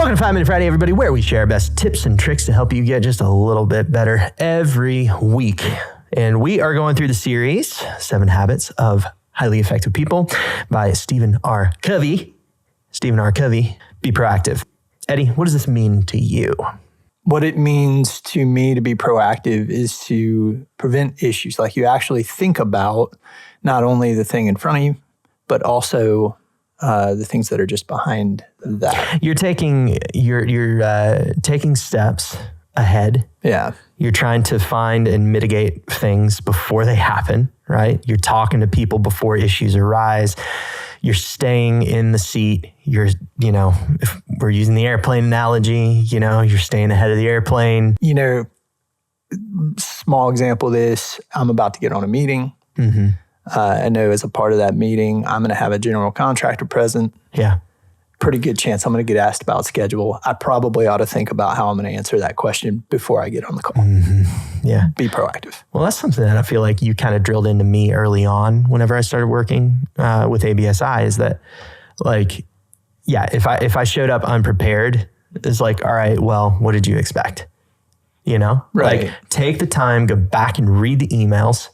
Welcome to 5 Minute Friday, everybody, where we share our best tips and tricks to help you get just a little bit better every week. And we are going through the series, 7 Habits of Highly Effective People by Stephen R. Covey. Stephen R. Covey, be proactive. Eddie, what does this mean to you? What it means to me to be proactive is to prevent issues. Like you actually think about not only the thing in front of you, but also the things that are just behind that. You're taking taking steps ahead. Yeah. You're trying to find and mitigate things before they happen, right? You're talking to people before issues arise. You're staying in the seat. If we're using the airplane analogy, you're staying ahead of the airplane. Small example of this, I'm about to get on a meeting. Mm-hmm. I know as a part of that meeting, I'm going to have a general contractor present. Yeah. Pretty good chance I'm going to get asked about schedule. I probably ought to think about how I'm going to answer that question before I get on the call. Mm-hmm. Yeah. Be proactive. Well, that's something that I feel like you kind of drilled into me early on whenever I started working with ABSI is that if I showed up unprepared, it's like, all right, well, what did you expect? Right. Like take the time, go back and read the emails.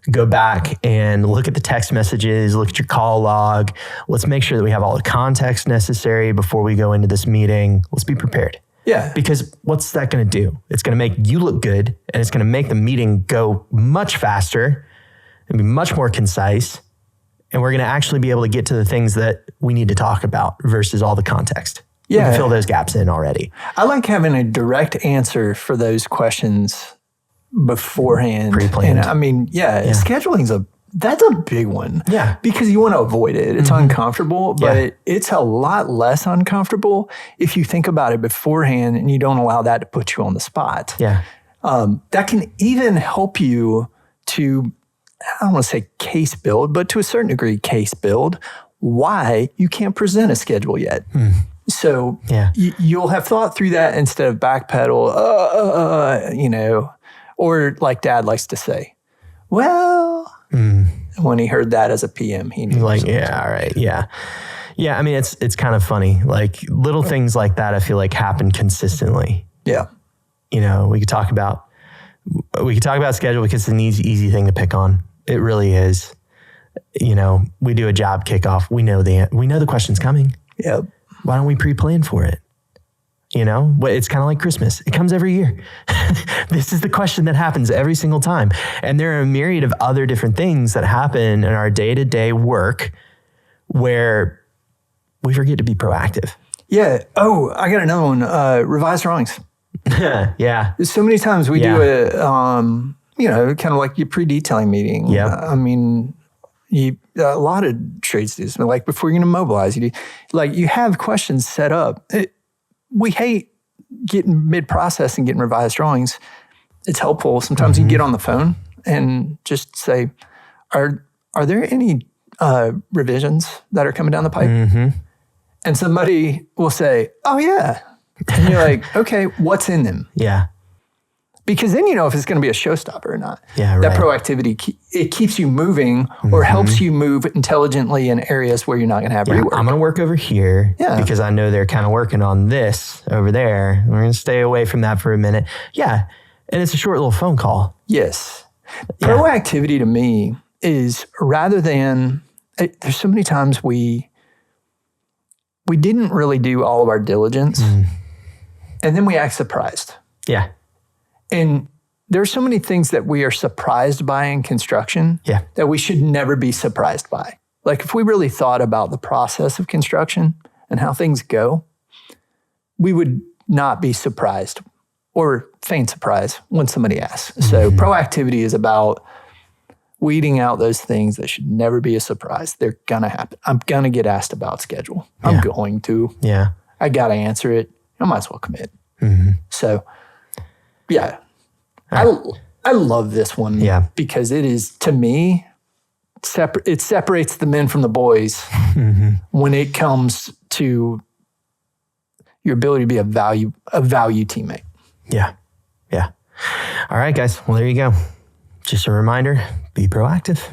Go back and look at the text messages, look at your call log. Let's make sure that we have all the context necessary before we go into this meeting. Let's be prepared. Yeah. Because what's that going to do? It's going to make you look good and it's going to make the meeting go much faster and be much more concise. And we're going to actually be able to get to the things that we need to talk about versus all the context. Yeah. We can fill those gaps in already. I like having a direct answer for those questions beforehand. Pre-planned. And scheduling's that's a big one. Yeah. Because you want to avoid it. It's uncomfortable, but it's a lot less uncomfortable if you think about it beforehand and you don't allow that to put you on the spot. Yeah. That can even help you to, I don't want to say case build, but to a certain degree, case build why you can't present a schedule yet. So you'll have thought through that instead of backpedal, or like Dad likes to say, well, when he heard that as a PM, he knew. Like, yeah, all right, yeah. Yeah, I mean, it's kind of funny. Like little things like that, I feel like happen consistently. Yeah. We could talk about schedule because it's an easy thing to pick on. It really is. We do a job kickoff. We know the question's coming. Yep. Why don't we pre-plan for it? It's kind of like Christmas. It comes every year. This is the question that happens every single time. And there are a myriad of other different things that happen in our day-to-day work where we forget to be proactive. Yeah. Oh, I got another one. Revise drawings. Yeah. So many times we do a, kind of like your pre-detailing meeting. Yeah. A lot of trades do this. Like before you're going to mobilize, you have questions set up. We hate getting mid-process and getting revised drawings. It's helpful. Sometimes you can get on the phone and just say, are there any revisions that are coming down the pipe? Mm-hmm. And somebody will say, oh, yeah. And you're like, okay, what's in them? Yeah. Because then you know if it's going to be a showstopper or not. Yeah, right. That proactivity, it keeps you moving or helps you move intelligently in areas where you're not going to have rework. I'm going to work over here because I know they're kind of working on this over there. We're going to stay away from that for a minute. Yeah, and it's a short little phone call. Yes. Proactivity to me is rather than, there's so many times we didn't really do all of our diligence and then we act surprised. Yeah. And there's so many things that we are surprised by in construction that we should never be surprised by. Like if we really thought about the process of construction and how things go, we would not be surprised or feign surprise when somebody asks. So proactivity is about weeding out those things that should never be a surprise. They're going to happen. I'm going to get asked about schedule. I'm going to. Yeah. I got to answer it. I might as well commit. So, yeah. I love this one because it is, to me, it separates the men from the boys when it comes to your ability to be a value teammate. Yeah. Yeah. All right, guys. Well, there you go. Just a reminder, be proactive.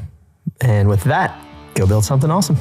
And with that, go build something awesome.